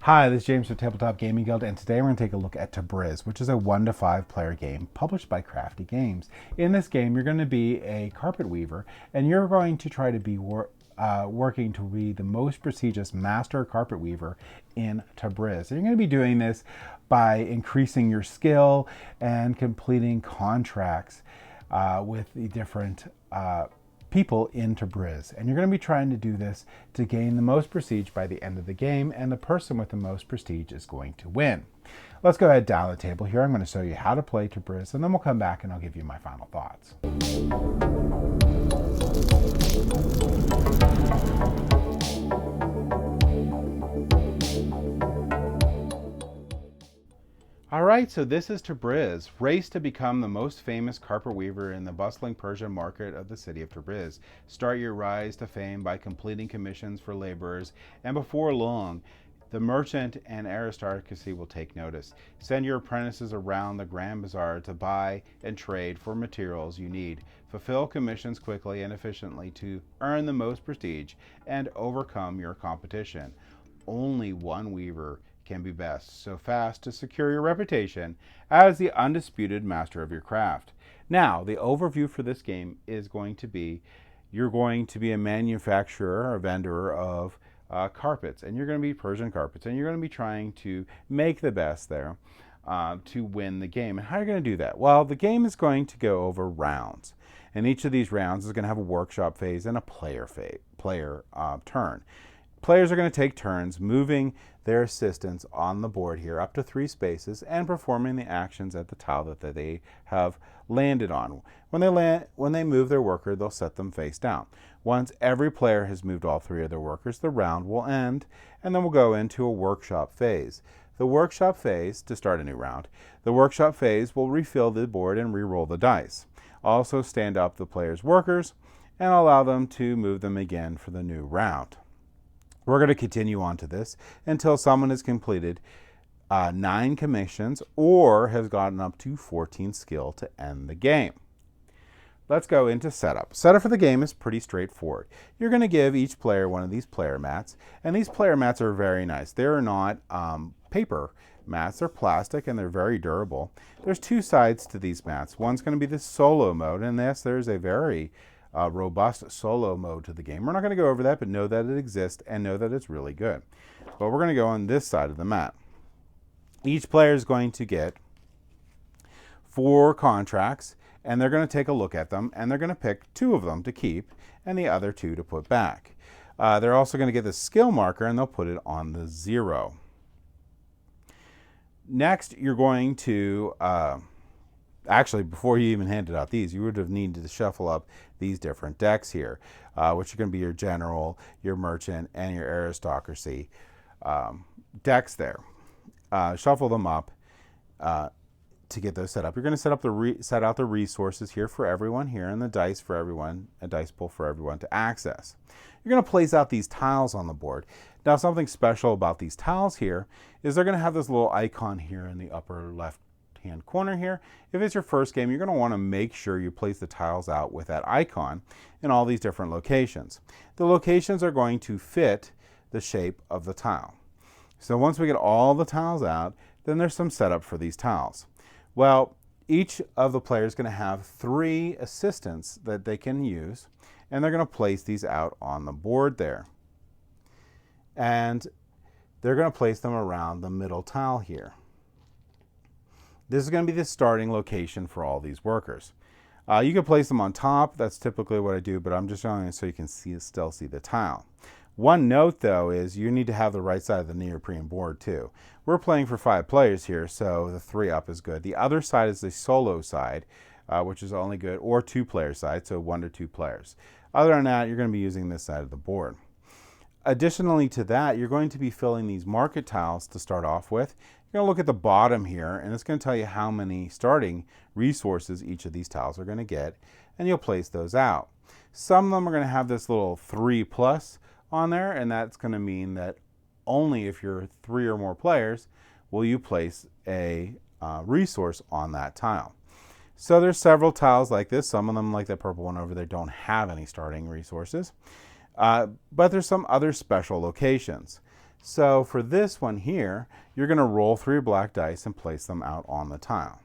Hi, this is James with Tabletop Gaming Guild, and today we're going to take a look at Tabriz, which is a 1 to 5 player game published by Crafty Games. In this game, you're going to be a carpet weaver, and you're going to try to be working to be the most prestigious master carpet weaver in Tabriz. And you're going to be doing this by increasing your skill and completing contracts with the different people in Tabriz. And you're going to be trying to do this to gain the most prestige by the end of the game, and the person with the most prestige is going to win. Let's go ahead down the table here. I'm going to show you how to play Tabriz, and then we'll come back and I'll give you my final thoughts. Alright, so this is Tabriz. Race to become the most famous carpet weaver in the bustling Persian market of the city of Tabriz. Start your rise to fame by completing commissions for laborers, and before long, the merchant and aristocracy will take notice. Send your apprentices around the Grand Bazaar to buy and trade for materials you need. Fulfill commissions quickly and efficiently to earn the most prestige and overcome your competition. Only one weaver can be best, so fast to secure your reputation as the undisputed master of your craft. Now, the overview for this game is going to be, you're going to be a manufacturer or vendor of carpets, and you're going to be Persian carpets, and you're going to be trying to make the best there to win the game. And how are you going to do that? Well, the game is going to go over rounds, and each of these rounds is going to have a workshop phase and a player turn. Players are going to take turns moving their assistants on the board here up to 3 spaces and performing the actions at the tile that they have landed on. When they move their worker, they'll set them face down. Once every player has moved all 3 of their workers, the round will end, and then we'll go into a workshop phase. The workshop phase, to start a new round, the workshop phase will refill the board and re-roll the dice. Also stand up the players' workers and allow them to move them again for the new round. We're going to continue on to this until someone has completed 9 commissions or has gotten up to 14 skill to end the game. Let's go into setup. Setup for the game is pretty straightforward. You're going to give each player one of these player mats, and these player mats are very nice. They're not paper mats, they're plastic, and they're very durable. There's 2 sides to these mats. One's going to be the solo mode, and yes, there's a very robust solo mode to the game. We're not going to go over that, but know that it exists and know that it's really good. But we're going to go on this side of the mat. Each player is going to get 4 contracts, and they're going to take a look at them, and they're going to pick 2 of them to keep and the other 2 to put back. They're also going to get the skill marker, and they'll put it on the 0. Next, you're going to actually, before you even handed out these, you would have needed to shuffle up these different decks here, which are going to be your general, your merchant, and your aristocracy decks there. Shuffle them up to get those set up. You're going to set out the resources here for everyone here, and the dice for everyone, a dice pool for everyone to access. You're going to place out these tiles on the board. Now, something special about these tiles here is they're going to have this little icon here in the upper left hand corner here. If it's your first game, you're going to want to make sure you place the tiles out with that icon in all these different locations. The locations are going to fit the shape of the tile. So once we get all the tiles out, then there's some setup for these tiles. Well, each of the players is going to have 3 assistants that they can use, and they're going to place these out on the board there. And they're going to place them around the middle tile here. This is going to be the starting location for all these workers. You can place them on top. That's typically what I do, but I'm just showing you so you can still see the tile. One note, though, is you need to have the right side of the neoprene board, too. We're playing for 5 players here, so the 3 up is good. The other side is the solo side, which is only good, or 2-player side, so 1 to 2 players. Other than that, you're going to be using this side of the board. Additionally to that, you're going to be filling these market tiles to start off with. You're going to look at the bottom here, and it's going to tell you how many starting resources each of these tiles are going to get, and you'll place those out. Some of them are going to have this little 3+ on there, and that's going to mean that only if you're 3 or more players will you place a resource on that tile. So there's several tiles like this. Some of them, like that purple one over there, don't have any starting resources. But there's some other special locations. So for this one here, you're going to roll 3 black dice and place them out on the tile.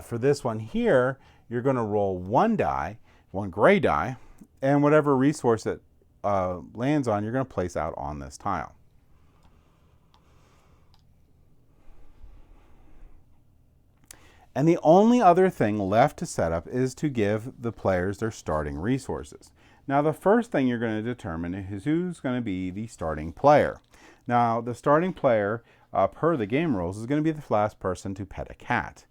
For this one here, you're going to roll 1 die, 1 gray die, and whatever resource it lands on, you're going to place out on this tile. And the only other thing left to set up is to give the players their starting resources. Now, the first thing you're going to determine is who's going to be the starting player. Now, the starting player, per the game rules, is going to be the last person to pet a cat.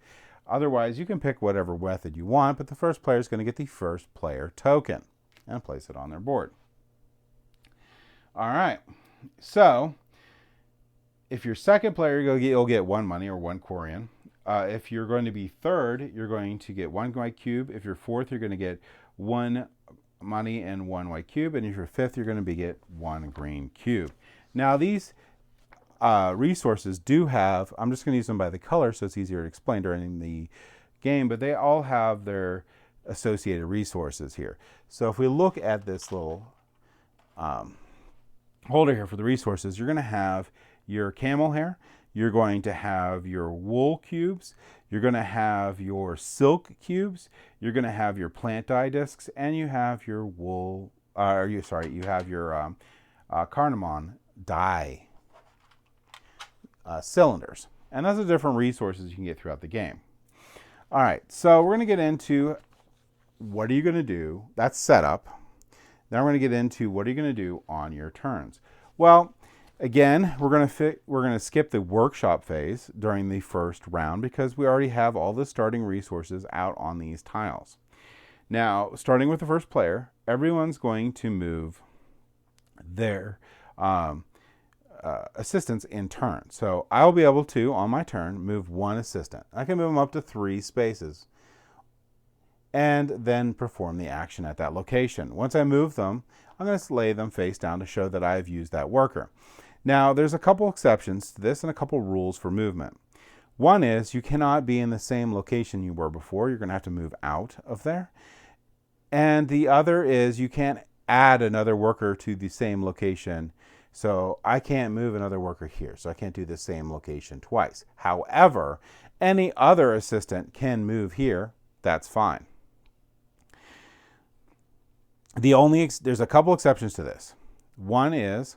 Otherwise, you can pick whatever method you want, but the first player is going to get the first player token and place it on their board. All right. So, if you're second player, you'll get 1 money or 1 Quarian. If you're going to be third, you're going to get 1 white cube. If you're fourth, you're going to get 1 money and 1 white cube. And if you're fifth, you're going to get 1 green cube. Now, these resources do have, I'm just going to use them by the color so it's easier to explain during the game, but they all have their associated resources here. So if we look at this little holder here for the resources, you're going to have your camel hair, you're going to have your wool cubes, you're going to have your silk cubes, you're going to have your plant dye discs, and you have your wool, you have your cardamom dye cylinders. And those are different resources you can get throughout the game. All right, so we're going to get into what are you going to do. That's setup. Then we're going to get into what are you going to do on your turns. Well, again, we're going to skip the workshop phase during the first round because we already have all the starting resources out on these tiles. Now, starting with the first player, everyone's going to move their assistants in turn. So I'll be able to, on my turn, move 1 assistant. I can move them up to 3 spaces and then perform the action at that location. Once I move them, I'm going to lay them face down to show that I've used that worker. Now, there's a couple exceptions to this and a couple rules for movement. One is you cannot be in the same location you were before. You're going to have to move out of there. And the other is you can't add another worker to the same location. So I can't move another worker here. So I can't do the same location twice. However, any other assistant can move here. That's fine. There's a couple exceptions to this. One is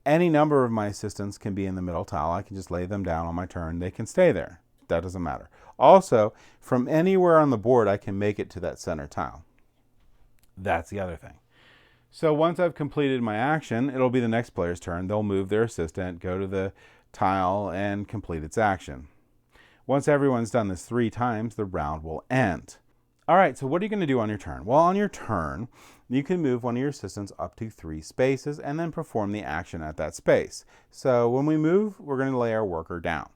any number of my assistants can be in the middle tile. I can just lay them down on my turn. They can stay there. That doesn't matter. Also, from anywhere on the board, I can make it to that center tile. That's the other thing. So once I've completed my action, it'll be the next player's turn. They'll move their assistant, go to the tile, and complete its action. Once everyone's done this 3 times, the round will end. All right, so what are you going to do on your turn? Well, on your turn, you can move one of your assistants up to 3 spaces and then perform the action at that space. So when we move, we're going to lay our worker down.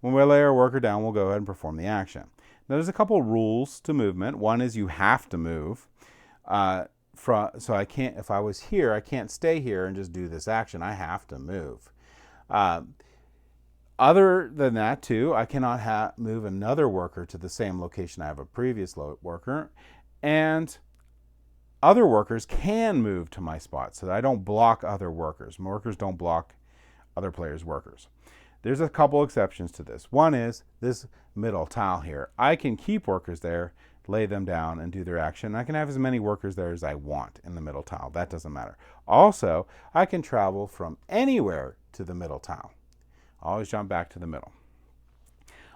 When we lay our worker down, we'll go ahead and perform the action. Now, there's a couple rules to movement. One is you have to move. So I can't, if I was here, I can't stay here and just do this action. I have to move. Other than that, too, I cannot move another worker to the same location I have a previous worker. And other workers can move to my spot so that I don't block other workers. Workers don't block other players' workers. There's a couple exceptions to this. One is this middle tile here. I can keep workers there, lay them down, and do their action. I can have as many workers there as I want in the middle tile. That doesn't matter. Also, I can travel from anywhere to the middle tile. Always jump back to the middle.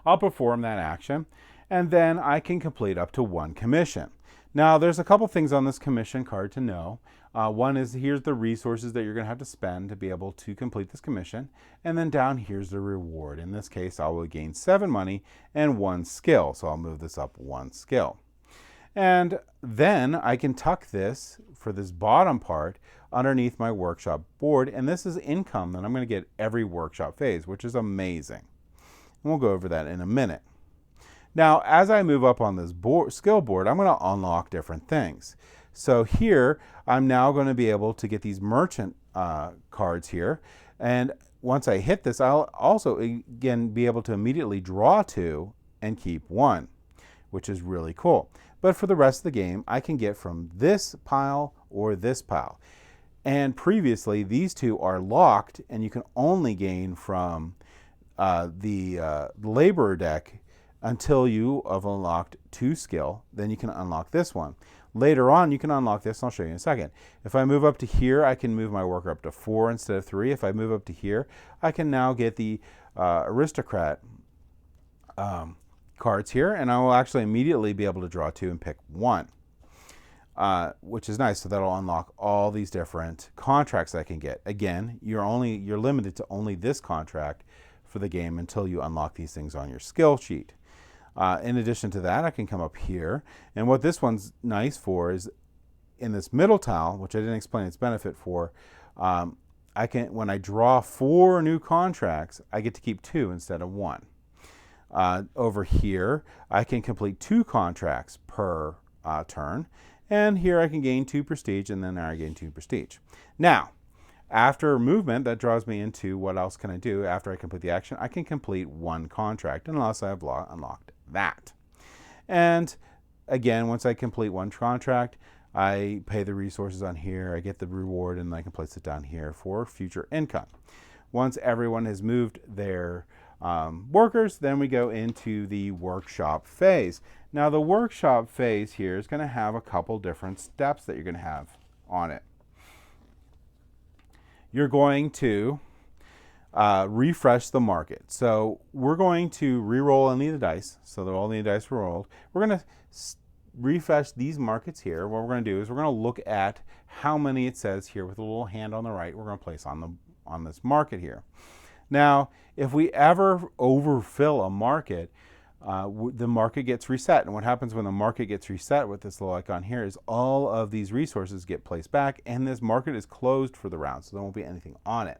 I'll perform that action, and then I can complete up to 1 commission. Now, there's a couple things on this commission card to know. One is here's the resources that you're going to have to spend to be able to complete this commission. And then down here's the reward. In this case, I will gain 7 money and 1 skill. So I'll move this up 1 skill. And then I can tuck this for this bottom part underneath my workshop board. And this is income that I'm going to get every workshop phase, which is amazing. And we'll go over that in a minute. Now, as I move up on this skill board, I'm going to unlock different things. So here, I'm now going to be able to get these merchant cards here. And once I hit this, I'll also, again, be able to immediately draw 2 and keep 1, which is really cool. But for the rest of the game, I can get from this pile or this pile. And previously, these two are locked, and you can only gain from the laborer deck until you have unlocked 2 skill. Then you can unlock this one. Later on, you can unlock this, and I'll show you in a second. If I move up to here, I can move my worker up to 4 instead of 3. If I move up to here, I can now get the aristocrat cards here, and I will actually immediately be able to draw 2 and pick 1. Which is nice. So that'll unlock all these different contracts I can get. Again, you're limited to only this contract for the game until you unlock these things on your skill sheet. In addition to that, I can come up here, and what this one's nice for is in this middle tile, which I didn't explain its benefit for. I can, when I draw 4 new contracts, I get to keep 2 instead of 1. Over here, I can complete 2 contracts per turn. And here I can gain 2 prestige, and then there I gain 2 prestige. Now, after movement, that draws me into what else can I do after I complete the action. I can complete 1 contract, unless I have unlocked that. And again, once I complete 1 contract, I pay the resources on here, I get the reward, and I can place it down here for future income. Once everyone has moved their workers, then we go into the workshop phase. Now the workshop phase here is going to have a couple different steps that you're going to have on it. You're going to refresh the market. So we're going to re-roll any of the dice, so that all the dice were rolled. We're going to refresh these markets here. What we're going to do is we're going to look at how many it says here with a little hand on the right we're going to place on this market here. Now, if we ever overfill a market, the market gets reset. And what happens when the market gets reset with this little icon here is all of these resources get placed back, and this market is closed for the round, so there won't be anything on it.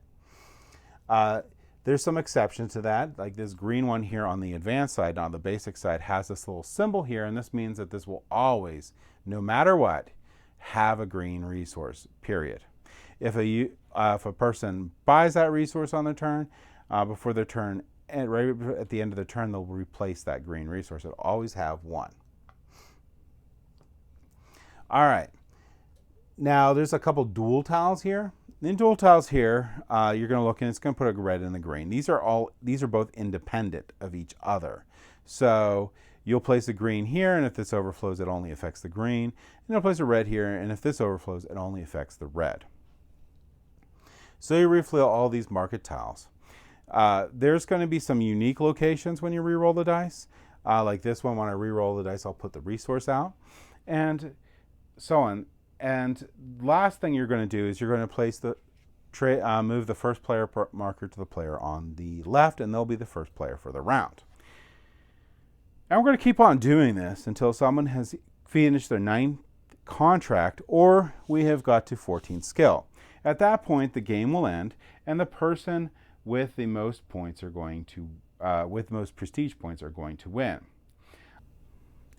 There's some exceptions to that, like this green one here on the advanced side, on the basic side, has this little symbol here, and this means that this will always, no matter what, have a green resource, period. If a person buys that resource on their turn, before their turn, and right at the end of the turn, they'll replace that green resource. It'll always have 1. All right. Now, there's a couple dual tiles here. In dual tiles here, you're going to look and it's going to put a red and a green. These are both independent of each other. So you'll place a green here, and if this overflows, it only affects the green. And you'll place a red here, and if this overflows, it only affects the red. So you refill all these market tiles. There's going to be some unique locations when you re-roll the dice. Like this one, when I re-roll the dice, I'll put the resource out, and so on. And last thing you're going to do is you're going to place move the first player marker to the player on the left, and they'll be the first player for the round. And we're going to keep on doing this until someone has finished their 9th contract, or we have got to 14 skill. At that point, the game will end, and the person with the most points are going to, with most prestige points, are going to win.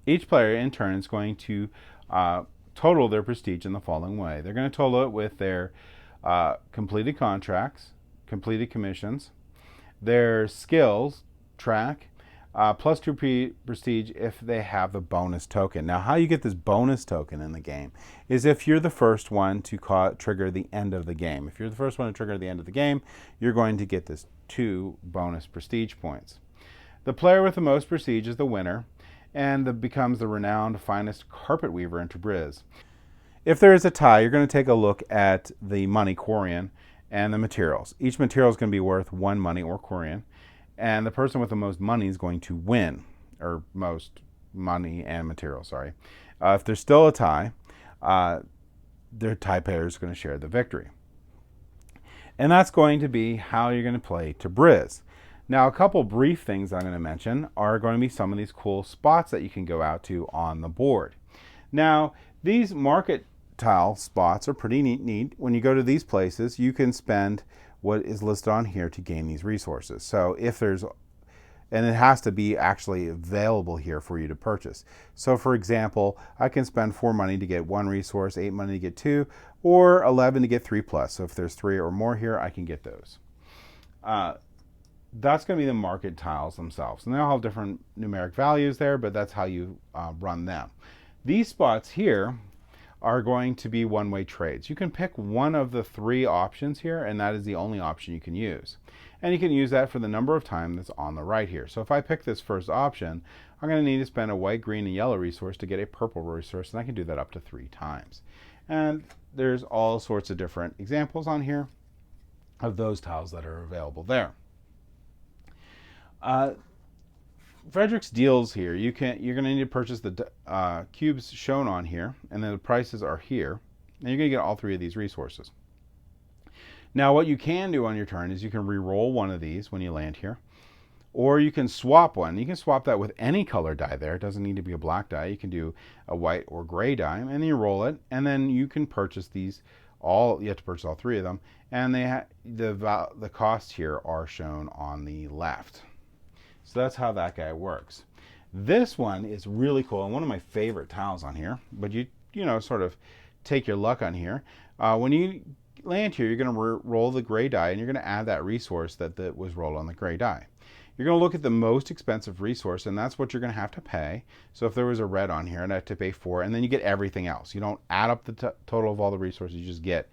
Each player in turn is going to total their prestige in the following way. They're going to total it with their completed contracts, completed commissions, their skills track, plus 2 prestige if they have the bonus token. Now, how you get this bonus token in the game is if you're the first one to trigger the end of the game. If you're the first one to trigger the end of the game, you're going to get this 2 bonus prestige points. The player with the most prestige is the winner, and becomes the renowned finest carpet weaver in Tabriz. If there is a tie, you're going to take a look at the money quorian and the materials. Each material is going to be worth 1 money or quorian, and the person with the most money is going to win, or most money and material, sorry. If there's still a tie, their tie pair is going to share the victory. And that's going to be how you're going to play Tabriz. Now, a couple brief things I'm going to mention are going to be some of these cool spots that you can go out to on the board. Now, these market tile spots are pretty neat. When you go to these places, you can spend what is listed on here to gain these resources. So if there's, and it has to be actually available here for you to purchase. So for example, I can spend 4 money to get 1 resource, 8 money to get 2, or 11 to get 3 plus. So if there's 3 or more here, I can get those. That's going to be the market tiles themselves. And they all have different numeric values there, but that's how you run them. These spots here are going to be one-way trades. You can pick one of the 3 options here, and that is the only option you can use. And you can use that for the number of time that's on the right here. So if I pick this first option, I'm going to need to spend a white, green, and yellow resource to get a purple resource, and I can do that up to 3 times. And there's all sorts of different examples on here of those tiles that are available there. Frederick's deals here. You're going to need to purchase the cubes shown on here, and then the prices are here, and you're going to get all 3 of these resources. Now, what you can do on your turn is you can re-roll one of these when you land here, or you can swap one. You can swap that with any color die there. It doesn't need to be a black die. You can do a white or gray die, and then you roll it, and then you can purchase these all. You have to purchase all 3 of them, and the costs here are shown on the left. So that's how that guy works. This one is really cool and one of my favorite tiles on here, but you know, sort of take your luck on here. When you land here, you're going to roll the gray die, and you're going to add that resource that was rolled on the gray die. You're going to look at the most expensive resource, and that's what you're going to have to pay. So if there was a red on here, I'd have to pay 4, and then you get everything else. You don't add up the total of all the resources. You just get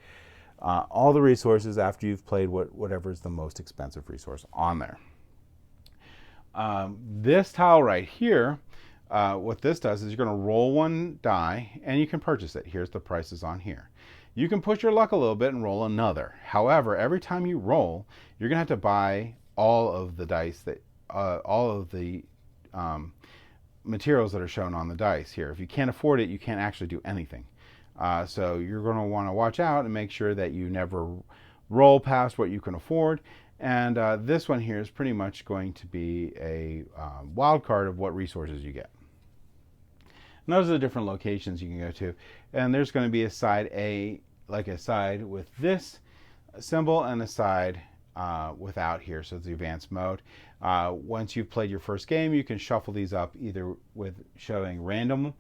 all the resources after you've played whatever is the most expensive resource on there. This tile right here, what this does is you're going to roll 1 die, and you can purchase it. Here's the prices on here. You can push your luck a little bit and roll another. However, every time you roll, you're going to have to buy all of the dice all of the materials that are shown on the dice here. If you can't afford it, you can't actually do anything. So you're going to want to watch out and make sure that you never roll past what you can afford. And this one here is pretty much going to be a wild card of what resources you get. And those are the different locations you can go to. And there's going to be a side with this symbol, and a side without here. So it's the advanced mode. Once you've played your first game, you can shuffle these up either with showing random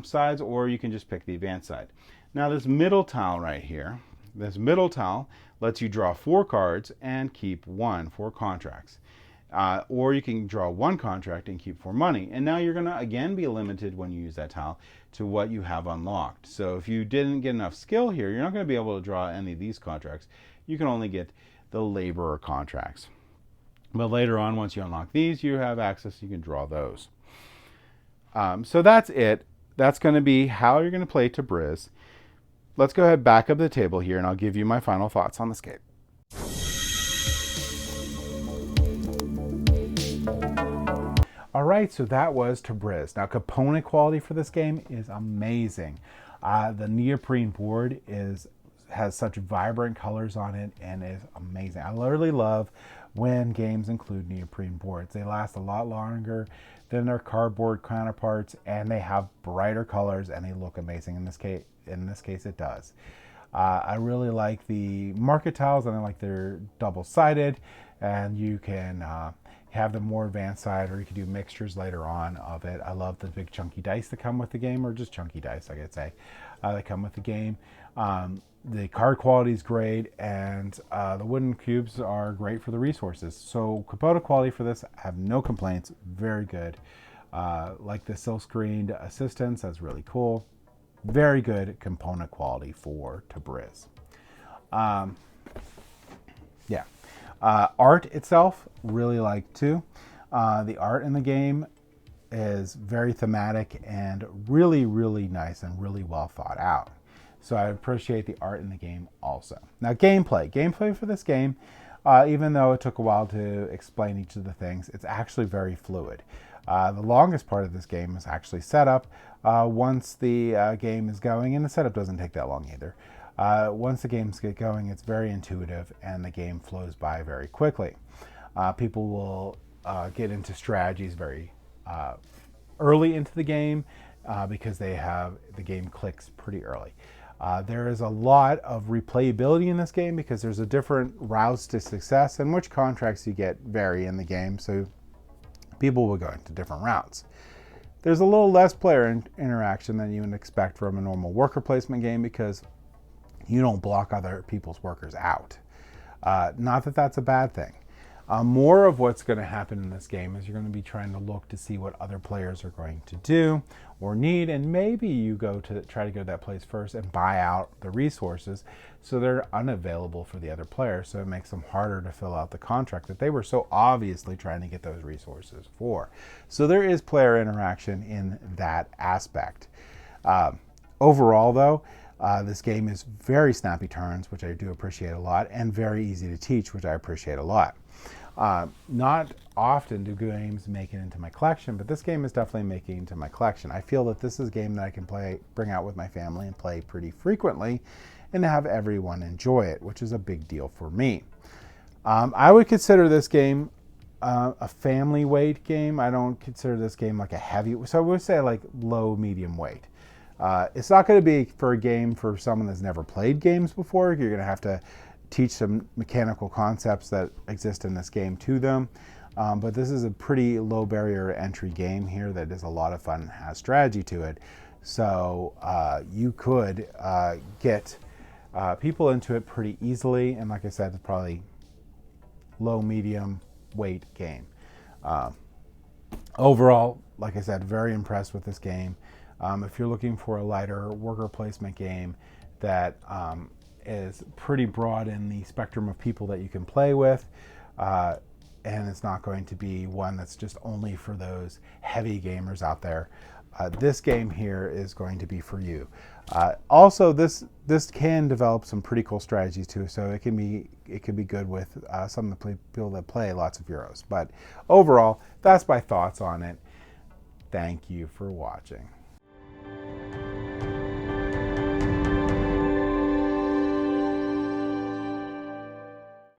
sides, or you can just pick the advanced side. Now this middle tile right here, this middle tile lets you draw 4 cards and keep 4 contracts. Or you can draw 1 contract and keep 4 money. And now you're going to again be limited when you use that tile to what you have unlocked. So if you didn't get enough skill here, you're not going to be able to draw any of these contracts. You can only get the laborer contracts. But later on, once you unlock these, you have access, you can draw those. So that's it. That's going to be how you're going to play Tabriz. Let's go ahead back up the table here, and I'll give you my final thoughts on this game. All right, so that was Tabriz. Now, component quality for this game is amazing. The neoprene board has such vibrant colors on it and is amazing. I literally love when games include neoprene boards. They last a lot longer than their cardboard counterparts, and they have brighter colors, and they look amazing. In this case, it does. I really like the market tiles, and I like they're double-sided, and you can have the more advanced side, or you can do mixtures later on of it. I love the big chunky dice that come with the game, or just chunky dice, I could say, that come with the game. The card quality is great, and the wooden cubes are great for the resources. So component quality for this, I have no complaints. Very good. Like the silk-screened assistance, that's really cool. Very good component quality for Tabriz. Yeah. Art itself, really like too. The art in the game is very thematic and really, really nice and really well thought out. So I appreciate the art in the game also. Now gameplay. Gameplay for this game, even though it took a while to explain each of the things, it's actually very fluid. The longest part of this game is actually setup. Once the game is going, and the setup doesn't take that long either. Once the games get going, it's very intuitive and the game flows by very quickly. People will get into strategies very early into the game because the game clicks pretty early. There is a lot of replayability in this game because there's a different routes to success, and which contracts you get vary in the game, so people will go into different routes. There's a little less player interaction than you would expect from a normal worker placement game because you don't block other people's workers out. Not that that's a bad thing. More of what's going to happen in this game is you're going to be trying to look to see what other players are going to do or need, and maybe you try to go to that place first and buy out the resources so they're unavailable for the other players, so it makes them harder to fill out the contract that they were so obviously trying to get those resources for. So there is player interaction in that aspect. Overall, though, this game is very snappy turns, which I do appreciate a lot, and very easy to teach, which I appreciate a lot. Not often do games make it into my collection, but this game is definitely making it into my collection. I feel that this is a game that I can bring out with my family and play pretty frequently and have everyone enjoy it, which is a big deal for me. I would consider this game a family weight game. I don't consider this game like a heavy, so I would say like low, medium weight. It's not going to be for a game for someone that's never played games before. You're going to have to teach some mechanical concepts that exist in this game to them. But this is a pretty low barrier entry game here that is a lot of fun and has strategy to it. So you could get people into it pretty easily. And like I said, it's probably low, medium weight game. Overall, like I said, very impressed with this game. If you're looking for a lighter worker placement game that is pretty broad in the spectrum of people that you can play with, and it's not going to be one that's just only for those heavy gamers out there, this game here is going to be for you. Also, this can develop some pretty cool strategies too, so it can be good with some of the people that play lots of Euros. But overall, that's my thoughts on it. Thank you for watching.